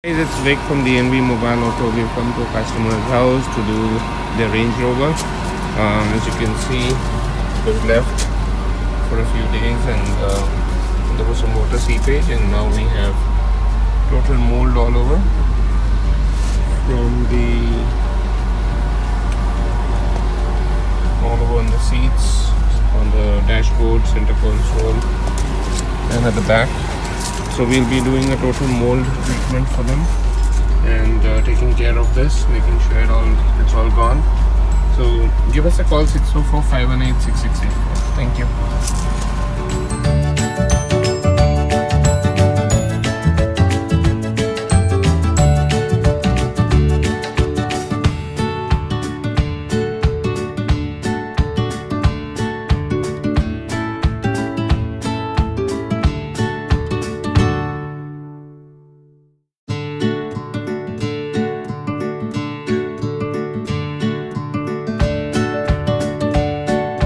Guys, it's Vic from D&V Mobile Auto. We've come to a customer's house to do their Range Rover. As you can see, it was left for a few days and there was some water seepage, and now we have total mold all over all over on the seats, on the dashboard, center console, and at the back. So we'll be doing a total mold treatment for them and taking care of this, making sure it's all gone. So give us a call, 604-518-6684. Thank you.